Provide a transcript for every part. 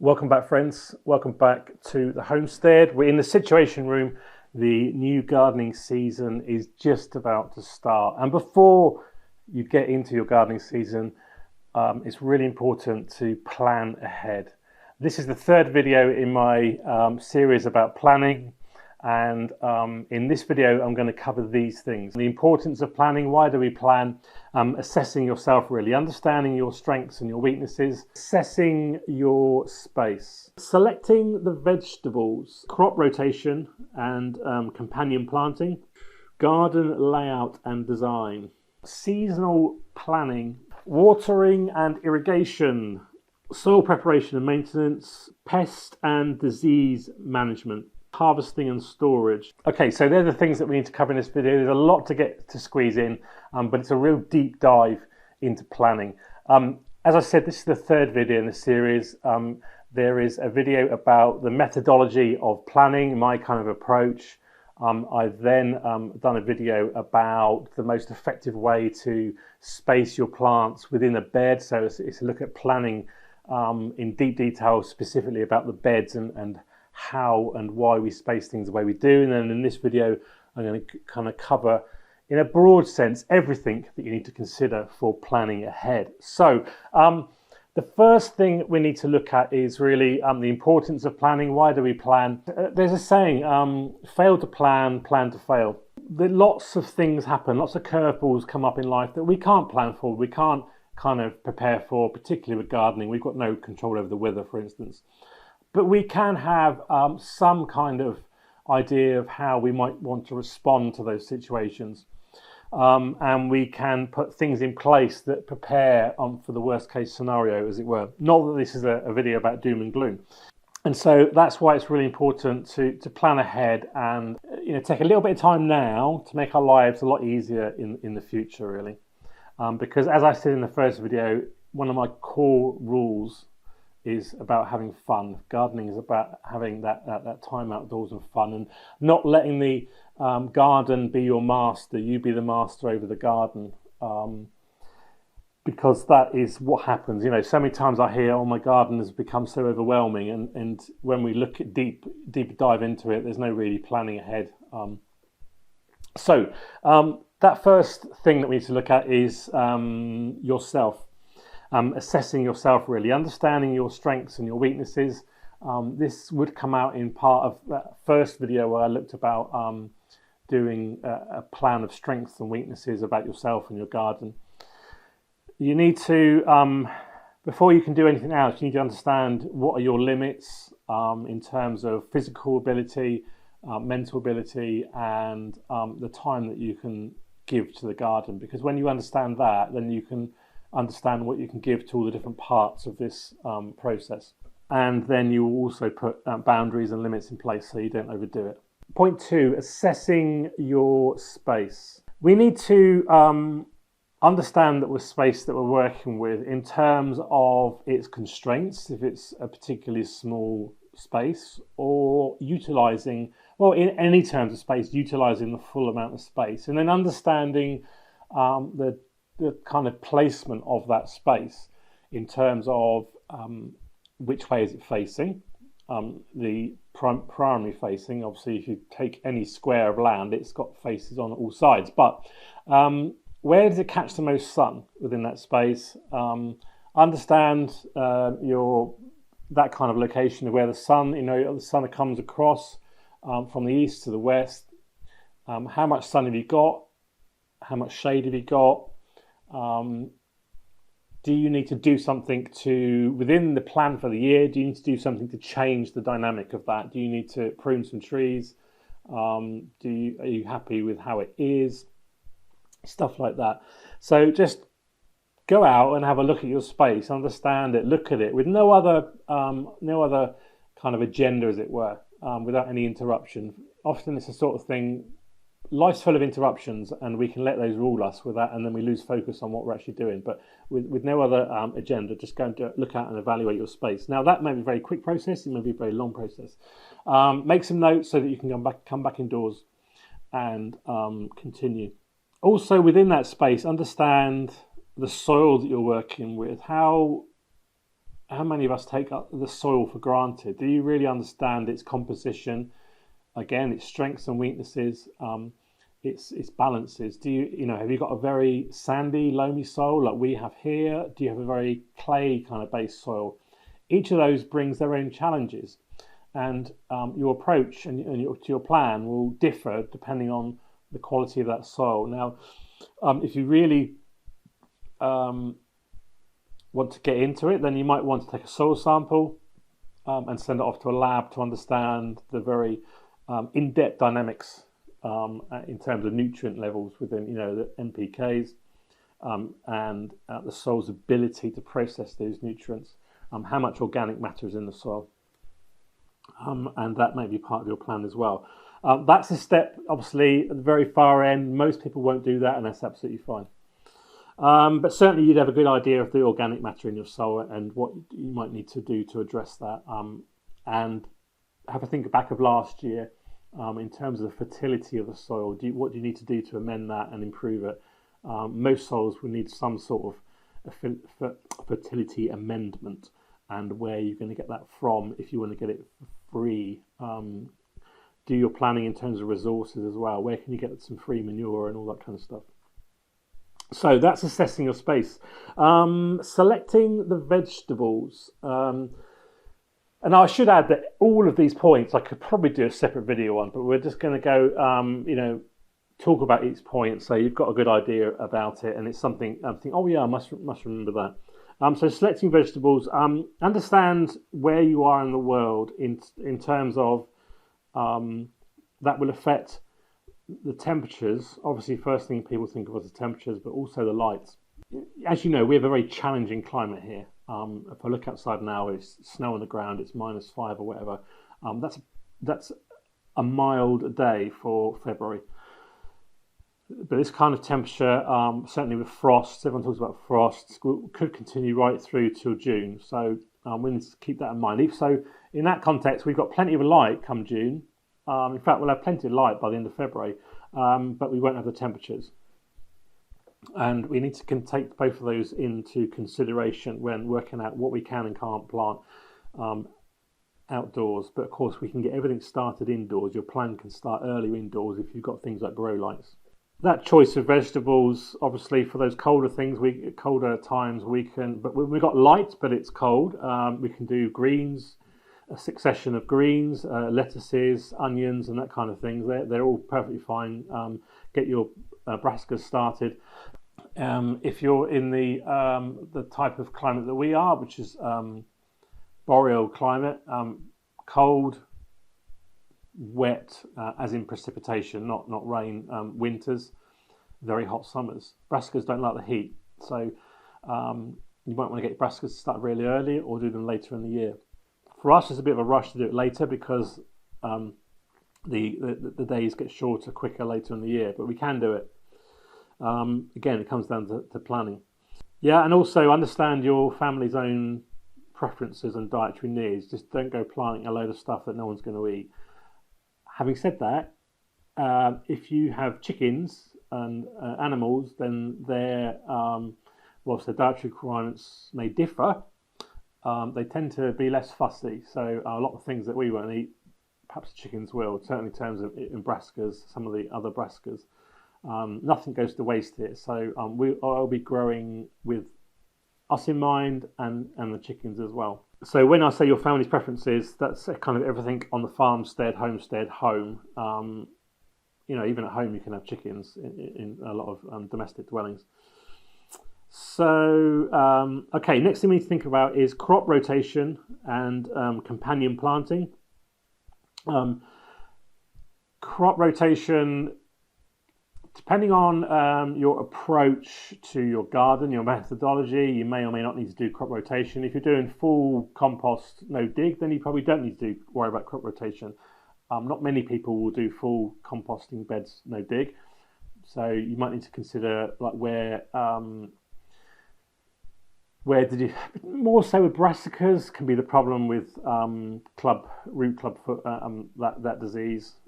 Welcome back, friends. Welcome back to the Homestead. We're in the Situation Room. The new gardening season is just about to start. And before you get into your gardening season, it's really important to plan ahead. This is the third video in my series about planning. And in this video, I'm going to cover these things. The importance of planning, why do we plan, assessing yourself really, understanding your strengths and your weaknesses, assessing your space, selecting the vegetables, crop rotation and companion planting, garden layout and design, seasonal planning, watering and irrigation, soil preparation and maintenance, pest and disease management, harvesting and storage. Okay, so they're the things that we need to cover in this video. There's a lot to get to squeeze in, but it's a real deep dive into planning. As I said, this is the third video in the series. There is a video about the methodology of planning, my kind of approach. I've then done a video about the most effective way to space your plants within a bed. So it's a look at planning in deep detail, specifically about the beds and how and why we space things the way we do. And then in this video, I'm going to kind of cover, in a broad sense, everything that you need to consider for planning ahead. So the first thing we need to look at is really the importance of planning. Why do we plan? There's a saying, fail to plan, plan to fail. Lots of things happen, lots of curveballs come up in life that we can't plan for, we can't kind of prepare for, particularly with gardening. We've got no control over the weather, for instance. But we can have some kind of idea of how we might want to respond to those situations. And we can put things in place that prepare for the worst case scenario, as it were. Not that this is a video about doom and gloom. And so that's why it's really important to plan ahead and take a little bit of time now to make our lives a lot easier in the future, really. Because as I said in the first video, one of my core rules is about having fun. Gardening is about having that time outdoors and fun, and not letting the garden be your master. You be the master over the garden, because that is what happens. So many times I hear, "Oh, my garden has become so overwhelming," and when we look at deep dive into it, there's no really planning ahead. So that first thing that we need to look at is yourself. Assessing yourself really, understanding your strengths and your weaknesses. This would come out in part of that first video where I looked about doing a plan of strengths and weaknesses about yourself and your garden. You need to, before you can do anything else, you need to understand what are your limits in terms of physical ability, mental ability, and the time that you can give to the garden. Because when you understand that, then you can understand what you can give to all the different parts of this process. And then you will also put boundaries and limits in place so you don't overdo it. Point 2, assessing your space. We need to understand that the space that we're working with in terms of its constraints, if it's a particularly small space, or utilising, well, in any terms of space, utilising the full amount of space. And then understanding the kind of placement of that space in terms of which way is it facing, the primary facing. Obviously, if you take any square of land, it's got faces on all sides, but where does it catch the most sun within that space? Understand that kind of location of where the sun, the sun comes across from the east to the west. How much sun have you got? How much shade have you got? Do you need to do something within the plan for the year, do you need to do something to change the dynamic of that? Do you need to prune some trees? Are you happy with how it is? Stuff like that. So just go out and have a look at your space, understand it, look at it with no other kind of agenda, as it were, without any interruption. Often it's the sort of thing, life's full of interruptions, and we can let those rule us with that, and then we lose focus on what we're actually doing. But with no other agenda, just go and look out and evaluate your space. Now, that may be a very quick process, it may be a very long process. Make some notes so that you can come back indoors and continue. Also, within that space, understand the soil that you're working with. How how many of us take the soil for granted? Do you really understand its composition? Again, its strengths and weaknesses, its balances. Have you got a very sandy, loamy soil like we have here? Do you have a very clay kind of based soil? Each of those brings their own challenges, and your approach and your plan will differ depending on the quality of that soil. Now, if you really want to get into it, then you might want to take a soil sample and send it off to a lab to understand the very in-depth dynamics in terms of nutrient levels within, the NPKs and the soil's ability to process those nutrients, how much organic matter is in the soil, and that may be part of your plan as well. That's a step, obviously, at the very far end. Most people won't do that, and that's absolutely fine. But certainly you'd have a good idea of the organic matter in your soil and what you might need to do to address that. And have a think back of last year in terms of the fertility of the soil. What do you need to do to amend that and improve it? Most soils will need some sort of fertility amendment, and where you're going to get that from if you want to get it free. Do your planning in terms of resources as well. Where can you get some free manure and all that kind of stuff? So that's assessing your space. Selecting the vegetables. And I should add that all of these points, I could probably do a separate video on, but we're just going to go, talk about each point so you've got a good idea about it, and it's something I think, oh yeah, I must remember that. So selecting vegetables, understand where you are in the world in terms of that will affect the temperatures. Obviously, first thing people think of is the temperatures, but also the lights. As you know, we have a very challenging climate here. If I look outside now, it's snow on the ground, it's -5 or whatever. That's a mild day for February. But this kind of temperature, certainly with frosts, everyone talks about frosts, could continue right through till June. So we need to keep that in mind. So in that context, we've got plenty of light come June. In fact, we'll have plenty of light by the end of February, but we won't have the temperatures. And we need to take both of those into consideration when working out what we can and can't plant outdoors. But of course, we can get everything started indoors. Your plan can start early indoors if you've got things like grow lights. That choice of vegetables, obviously, for those colder things, colder times, but when we've got light, but it's cold, we can do greens, a succession of greens, lettuces, onions, and that kind of thing. They're all perfectly fine. Get your brassicas started. If you're in the type of climate that we are, which is boreal climate, cold, wet, as in precipitation, not rain, winters, very hot summers. Brassicas don't like the heat, so you might want to get your brassicas started really early or do them later in the year. For us, it's a bit of a rush to do it later because the days get shorter quicker later in the year, but we can do it. Again, it comes down to planning. Yeah, and also understand your family's own preferences and dietary needs. Just don't go planting a load of stuff that no one's going to eat. Having said that, if you have chickens and animals, then whilst their dietary requirements may differ, they tend to be less fussy. So a lot of things that we won't eat, perhaps chickens will, certainly in terms of in brassicas, some of the other brassicas. Nothing goes to waste here. So I'll be growing with us in mind and the chickens as well. So when I say your family's preferences, that's kind of everything on the farmstead, homestead, home. Even at home you can have chickens in a lot of domestic dwellings. So, okay, next thing we need to think about is crop rotation and companion planting. Crop rotation, depending on your approach to your garden, your methodology, you may or may not need to do crop rotation. If you're doing full compost, no dig, then you probably don't need to worry about crop rotation. Not many people will do full composting beds, no dig. So you might need to consider like where did you, more so with brassicas can be the problem with root club foot, that disease.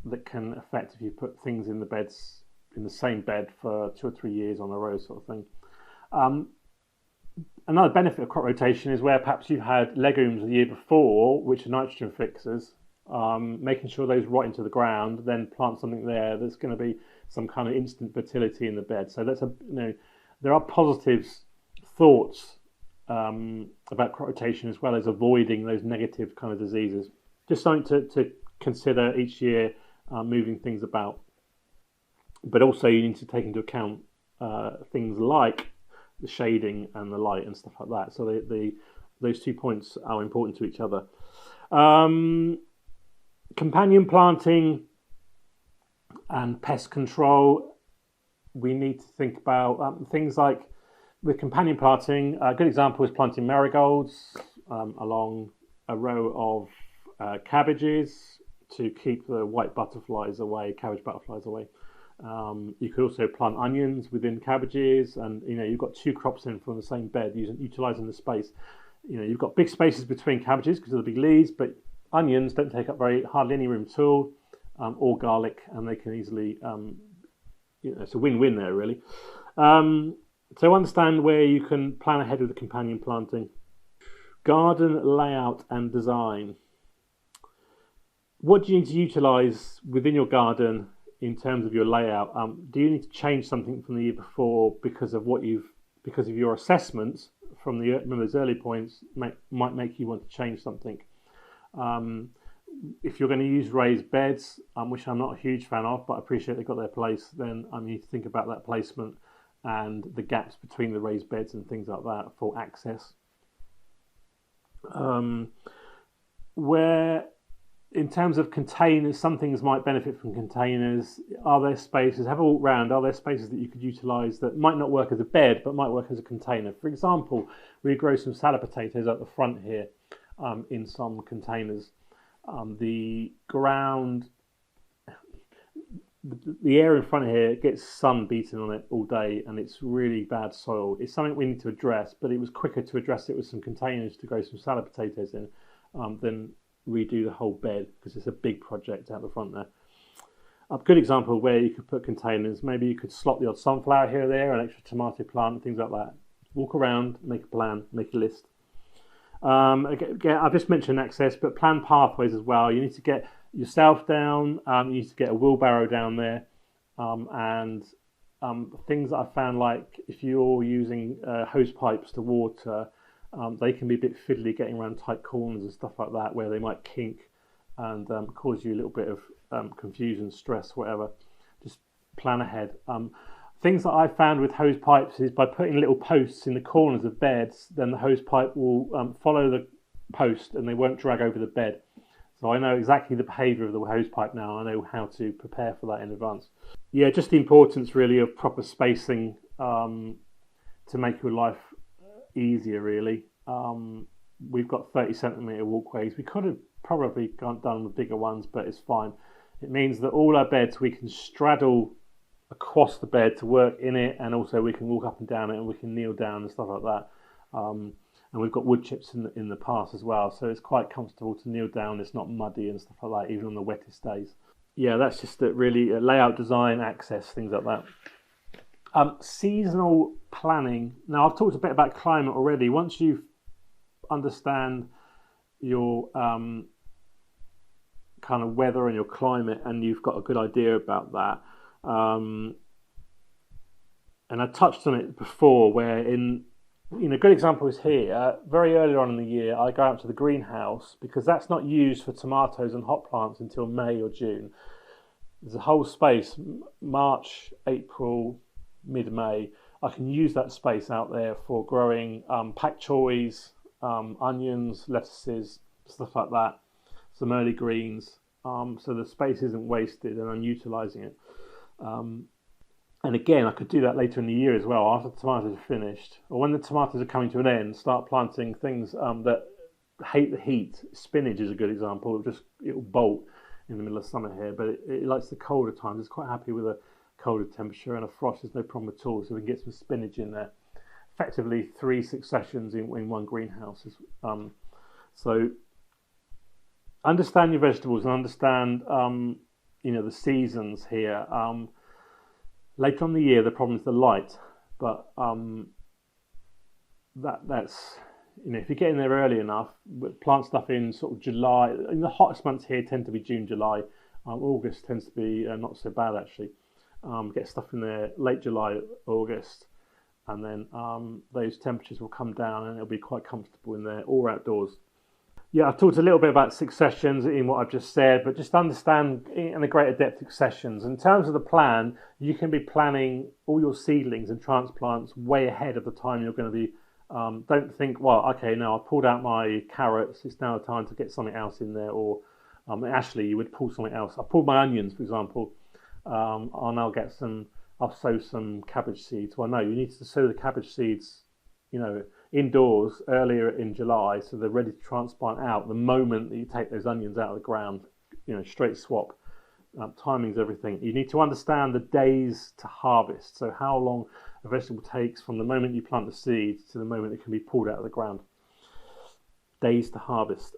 That can affect if you put things in the same bed for 2 or 3 years on a row, sort of thing. Another benefit of crop rotation is where perhaps you've had legumes the year before, which are nitrogen fixers, making sure those rot into the ground, then plant something there that's going to be some kind of instant fertility in the bed. So that's there are positives thoughts about crop rotation, as well as avoiding those negative kind of diseases. Just something to consider each year, moving things about. But also you need to take into account things like the shading and the light and stuff like that. So those 2 points are important to each other. Companion planting and pest control, we need to think about things like, with companion planting, a good example is planting marigolds along a row of cabbages to keep the white butterflies away, cabbage butterflies away. You could also plant onions within cabbages, and you've got 2 crops in from the same bed, utilising the space. You've got big spaces between cabbages because of the big leaves, but onions don't take up hardly any room at all, or garlic, and they can easily, it's a win-win there really. So understand where you can plan ahead with the companion planting. Garden layout and design. What do you need to utilise within your garden in terms of your layout? Do you need to change something from the year before because of your assessments from those early points might make you want to change something? If you're going to use raised beds, which I'm not a huge fan of, but I appreciate they've got their place, then you need to think about that placement and the gaps between the raised beds and things like that for access. Where in terms of containers, some things might benefit from containers. Are there spaces, have a walk around, are there spaces that you could utilise that might not work as a bed but might work as a container? For example, we grow some salad potatoes at the front here in some containers. The ground, the area in front of here gets sun beaten on it all day, and it's really bad soil. It's something we need to address, but it was quicker to address it with some containers to grow some salad potatoes in than redo the whole bed, because it's a big project out the front there. A good example where you could put containers, maybe you could slot the odd sunflower here or there, an extra tomato plant, things like that. Walk around, make a plan, make a list. Again, I've just mentioned access, but plan pathways as well. You need to get yourself down, you need to get a wheelbarrow down there, and things that I found, like if you're using hose pipes to water, they can be a bit fiddly getting around tight corners and stuff like that, where they might kink and cause you a little bit of confusion, stress, whatever. Just plan ahead. Things that I found with hose pipes is by putting little posts in the corners of beds, then the hose pipe will follow the post and they won't drag over the bed. So I know exactly the behaviour of the hose pipe now. I know how to prepare for that in advance. Yeah, just the importance really of proper spacing to make your life easier really. We've got 30cm walkways. We could have probably done with bigger ones, but it's fine. It means that all our beds we can straddle across the bed to work in it, and also we can walk up and down it, and we can kneel down and stuff like that. And we've got wood chips in the past as well, so it's quite comfortable to kneel down. It's not muddy and stuff like that, even on the wettest days. Yeah, that's just really layout, design, access, things like that. Seasonal planning. Now, I've talked a bit about climate already. Once you understand your kind of weather and your climate, and you've got a good idea about that, and I touched on it before, where a good example is here. Very early on in the year, I go out to the greenhouse because that's not used for tomatoes and hot plants until May or June. There's a whole space, March, April, mid-May. I can use that space out there for growing pak choys, onions, lettuces, stuff like that, some early greens. So the space isn't wasted and I'm utilising it. And again, I could do that later in the year as well, after the tomatoes are finished, or when the tomatoes are coming to an end, start planting things that hate the heat. Spinach is a good example. It'll bolt in the middle of summer here, but it likes the colder times. It's quite happy with a colder temperature, and a frost is no problem at all. So we can get some spinach in there. Effectively 3 successions in one greenhouse. So understand your vegetables and understand the seasons here. Later on in the year, the problem is the light, but that's if you get in there early enough, plant stuff in sort of July. In the hottest months here tend to be June, July. August tends to be not so bad actually. Get stuff in there late July, August, and then those temperatures will come down and it'll be quite comfortable in there or outdoors. Yeah, I've talked a little bit about successions in what I've just said, but just understand in a greater depth successions. In terms of the plan, you can be planning all your seedlings and transplants way ahead of the time you're going to be. Don't think, well, okay, now I've pulled out my carrots, it's now time to get something else in there. Or actually, you would pull something else. I pulled my onions, for example, and I'll sow some cabbage seeds. Well, no, you need to sow the cabbage seeds, indoors earlier in July, so they're ready to transplant out the moment that you take those onions out of the ground. Straight swap. Timing's everything. You need to understand the days to harvest. So how long a vegetable takes from the moment you plant the seeds to the moment it can be pulled out of the ground. Days to harvest.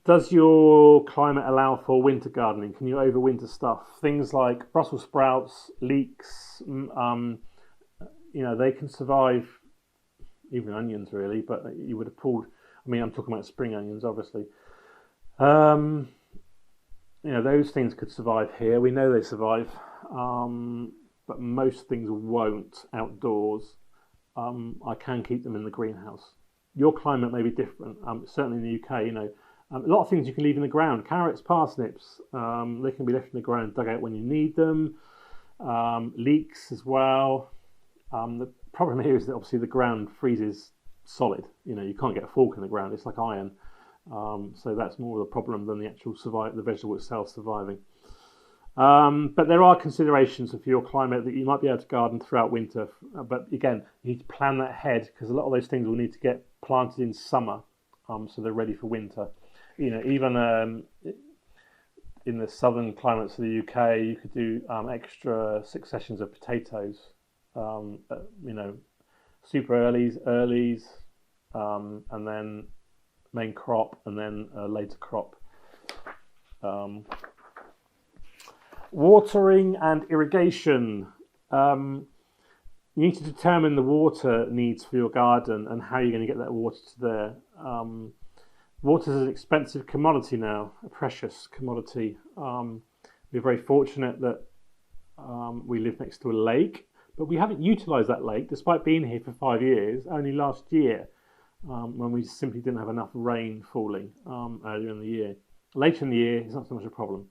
Does your climate allow for winter gardening? Can you overwinter stuff? Things like Brussels sprouts, leeks, they can survive. Even onions, really, but you would have pulled. I'm talking about spring onions, obviously. Those things could survive here. We know they survive, but most things won't outdoors. I can keep them in the greenhouse. Your climate may be different. Certainly in the UK, a lot of things you can leave in the ground. Carrots, parsnips, they can be left in the ground, dug out when you need them. Leeks as well. The problem here is that obviously the ground freezes solid. You can't get a fork in the ground. It's like iron. So that's more of a problem than the actual the vegetable itself surviving. But there are considerations for your climate that you might be able to garden throughout winter. But again, you need to plan that ahead because a lot of those things will need to get planted in summer, so they're ready for winter. Even in the southern climates of the UK, you could do extra successions of potatoes. Super earlies, and then main crop, and then a later crop. Watering and irrigation. You need to determine the water needs for your garden and how you're going to get that water to there. Water is an expensive commodity now, a precious commodity. We're very fortunate that we live next to a lake, but we haven't utilised that lake despite being here for 5 years. Only last year, when we simply didn't have enough rain falling earlier in the year. Later in the year, it's not so much a problem.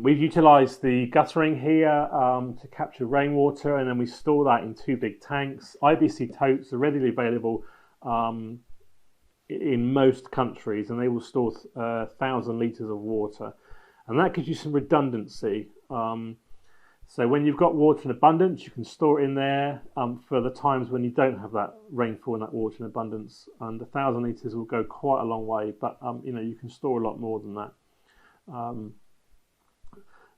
We've utilised the guttering here to capture rainwater, and then we store that in 2 big tanks. IBC totes are readily available in most countries, and they will store 1,000 litres of water, and that gives you some redundancy. So when you've got water in abundance, you can store it in there for the times when you don't have that rainfall and that water in abundance. And 1,000 litres will go quite a long way, but you can store a lot more than that.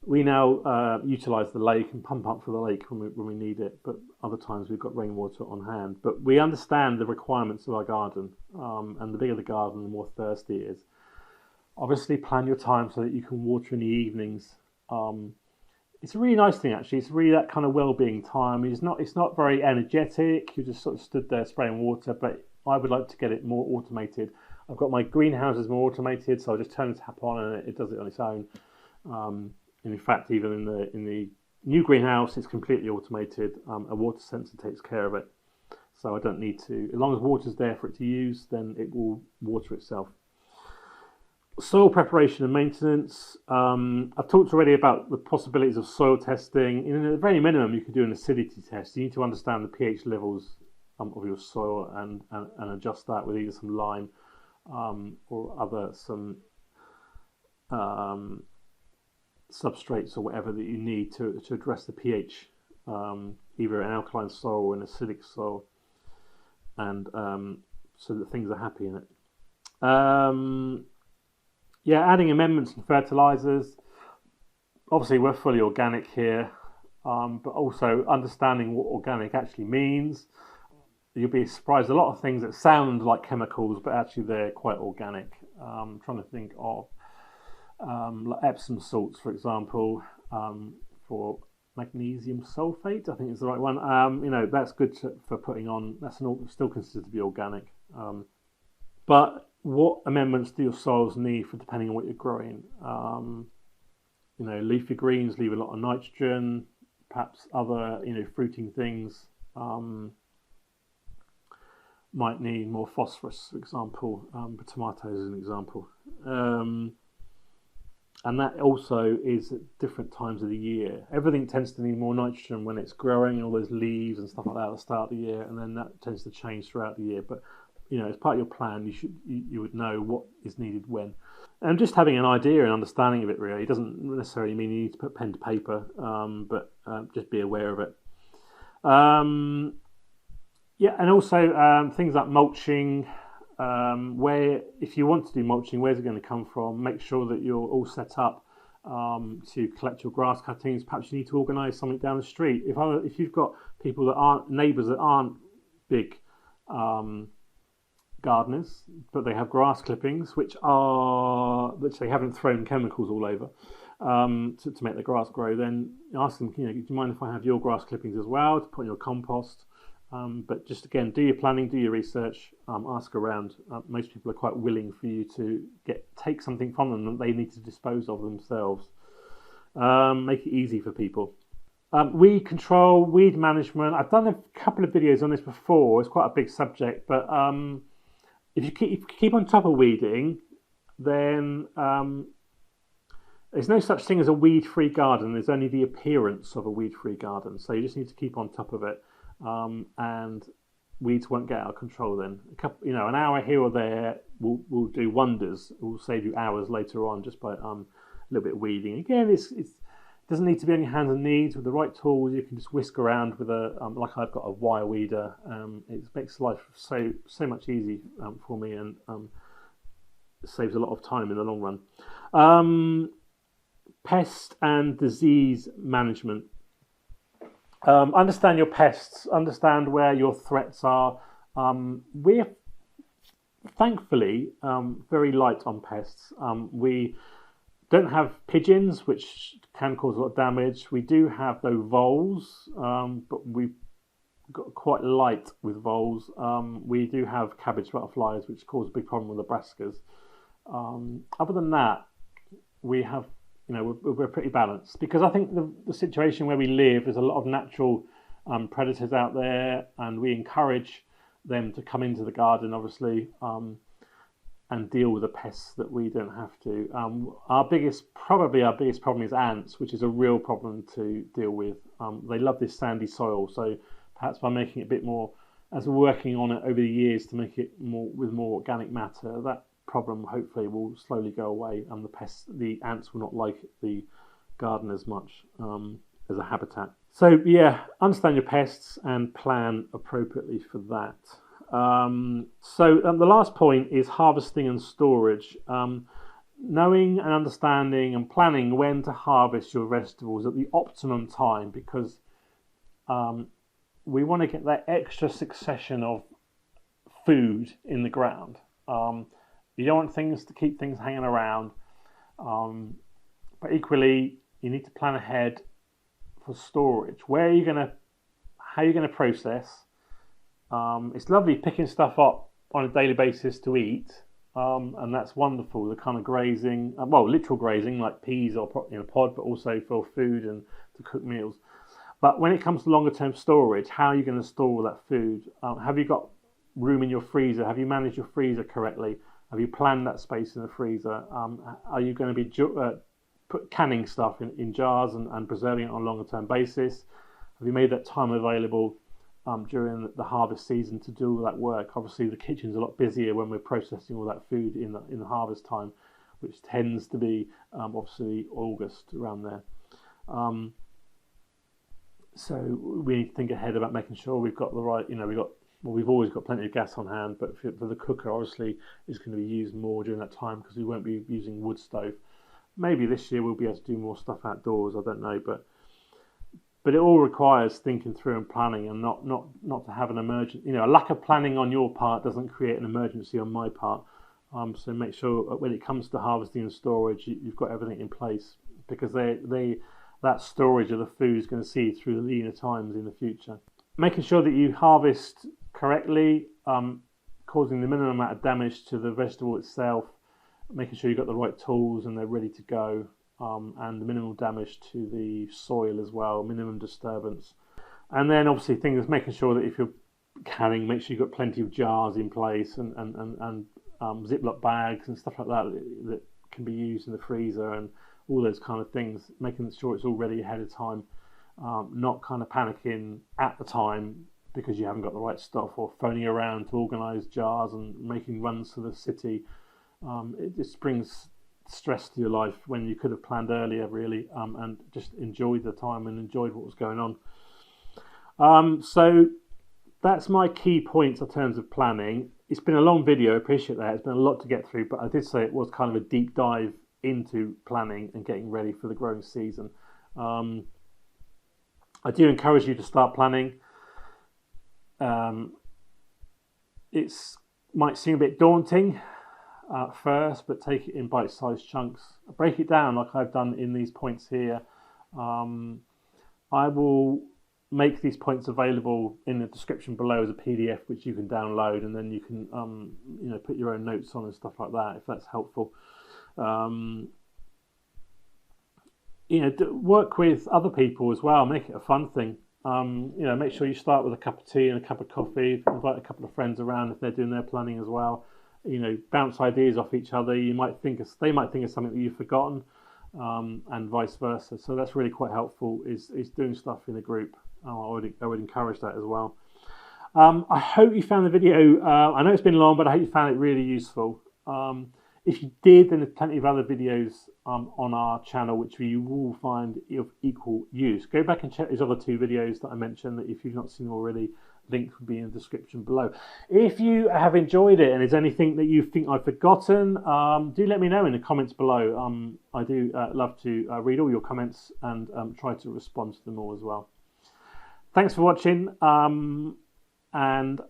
We now utilise the lake and pump up for the lake when we need it, but other times we've got rainwater on hand. But we understand the requirements of our garden, and the bigger the garden, the more thirsty it is. Obviously, plan your time so that you can water in the evenings. It's a really nice thing, actually. It's really that kind of well-being time. It's not very energetic. You just sort of stood there spraying water, but I would like to get it more automated. I've got my greenhouses more automated, so I just turn the tap on and it does it on its own. And in fact, even in the new greenhouse, it's completely automated. A water sensor takes care of it, so I don't need to. As long as water's there for it to use, then it will water itself. Soil preparation and maintenance. I've talked already about the possibilities of soil testing. In the very minimum, you could do an acidity test. You need to understand the pH levels of your soil and adjust that with either some lime or some substrates or whatever that you need to address the pH, either an alkaline soil or an acidic soil, and so that things are happy in it. Adding amendments and fertilizers. Obviously, we're fully organic here, but also understanding what organic actually means. You'll be surprised. A lot of things that sound like chemicals, but actually they're quite organic. I'm trying to think of like Epsom salts, for example, for magnesium sulfate, I think is the right one. That's good for putting on. That's still considered to be organic. But what amendments do your soils need for depending on what you're growing? Leafy greens leave a lot of nitrogen. Perhaps other, fruiting things might need more phosphorus, for example. Tomatoes is an example. And that also is at different times of the year. Everything tends to need more nitrogen when it's growing, all those leaves and stuff like that at the start of the year, and then that tends to change throughout the year. But as part of your plan, you would know what is needed when. And just having an idea and understanding of it really doesn't necessarily mean you need to put pen to paper, but just be aware of it. And also things like mulching. Where, if you want to do mulching, where's it going to come from? Make sure that you're all set up to collect your grass cuttings. Perhaps you need to organise something down the street. If you've got people that aren't neighbours that aren't big gardeners, but they have grass clippings which they haven't thrown chemicals all over to make the grass grow, then ask them, do you mind if I have your grass clippings as well to put in your compost? But just again, do your planning, do your research, ask around. Most people are quite willing for you to take something from them that they need to dispose of themselves. Make it easy for people. Weed control, weed management. I've done a couple of videos on this before. It's quite a big subject, but if you keep on top of weeding, then there's no such thing as a weed-free garden. There's only the appearance of a weed-free garden. So you just need to keep on top of it. And weeds won't get out of control then. An hour here or there will do wonders. It will save you hours later on just by a little bit of weeding. Again, it doesn't need to be on your hands and knees. With the right tools, you can just whisk around with like I've got a wire weeder. It makes life so much easy for me, and saves a lot of time in the long run. Pest and disease management. Understand your pests, understand where your threats are. We're thankfully very light on pests. We don't have pigeons, which can cause a lot of damage. We do have though voles, but we've got quite light with voles. We do have cabbage butterflies, which cause a big problem with the brassicas. Other than that, we have we're pretty balanced, because I think the situation where we live, there's a lot of natural predators out there, and we encourage them to come into the garden, obviously, and deal with the pests that we don't have to. Our biggest problem is ants, which is a real problem to deal with. They love this sandy soil, so perhaps by making it a bit more, as we're working on it over the years to make it more organic matter, that problem hopefully will slowly go away, and the ants will not like the garden as much as a habitat. So yeah, understand your pests and plan appropriately for that. So the last point is harvesting and storage. Knowing and understanding and planning when to harvest your vegetables at the optimum time, because we want to get that extra succession of food in the ground. You don't want to keep things hanging around, but equally you need to plan ahead for storage. How are you going to process? It's lovely picking stuff up on a daily basis to eat, and that's wonderful. The kind of grazing, literal grazing like peas or pod, but also for food and to cook meals. But when it comes to longer term storage, how are you going to store all that food? Have you got room in your freezer? Have you managed your freezer correctly? Have you planned that space in the freezer? Are you going to be canning stuff in jars and preserving it on a longer term basis? Have you made that time available during the harvest season to do all that work? Obviously, the kitchen's a lot busier when we're processing all that food in the harvest time, which tends to be obviously August, around there. So we need to think ahead about making sure we've got the right, we've always got plenty of gas on hand, but for the cooker, obviously, is going to be used more during that time because we won't be using wood stove. Maybe this year we'll be able to do more stuff outdoors, I don't know, but it all requires thinking through and planning, and not to have an emergency. A lack of planning on your part doesn't create an emergency on my part. So make sure when it comes to harvesting and storage, you've got everything in place, because they that storage of the food is going to see through the leaner times in the future. Making sure that you harvest correctly, causing the minimum amount of damage to the vegetable itself, making sure you've got the right tools and they're ready to go, and the minimal damage to the soil as well, minimum disturbance. And then obviously things, making sure that if you're canning, make sure you've got plenty of jars in place and Ziploc bags and stuff like that that can be used in the freezer and all those kind of things, making sure it's all ready ahead of time, not kind of panicking at the time because you haven't got the right stuff, or phoning around to organise jars and making runs to the city. It just brings stress to your life when you could have planned earlier, really, and just enjoyed the time and enjoyed what was going on. So that's my key points in terms of planning. It's been a long video, I appreciate that. It's been a lot to get through, but I did say it was kind of a deep dive into planning and getting ready for the growing season. I do encourage you to start planning. It might seem a bit daunting at first, but take it in bite-sized chunks. Break it down like I've done in these points here. I will make these points available in the description below as a PDF, which you can download, and then you can put your own notes on and stuff like that, if that's helpful. Work with other people as well. Make it a fun thing. Make sure you start with a cup of tea and a cup of coffee. Invite a couple of friends around if they're doing their planning as well. Bounce ideas off each other. They might think of something that you've forgotten, and vice versa. So that's really quite helpful. Is doing stuff in a group. I would encourage that as well. I hope you found the video. I know it's been long, but I hope you found it really useful. If you did, then there's plenty of other videos on our channel which you will find of equal use. Go back and check these other 2 videos that I mentioned, that if you've not seen them already, links will be in the description below. If you have enjoyed it and there's anything that you think I've forgotten, do let me know in the comments below. I do love to read all your comments and try to respond to them all as well. Thanks for watching, and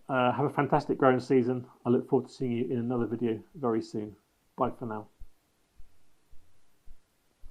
have a fantastic growing season. I look forward to seeing you in another video very soon. Bye for now.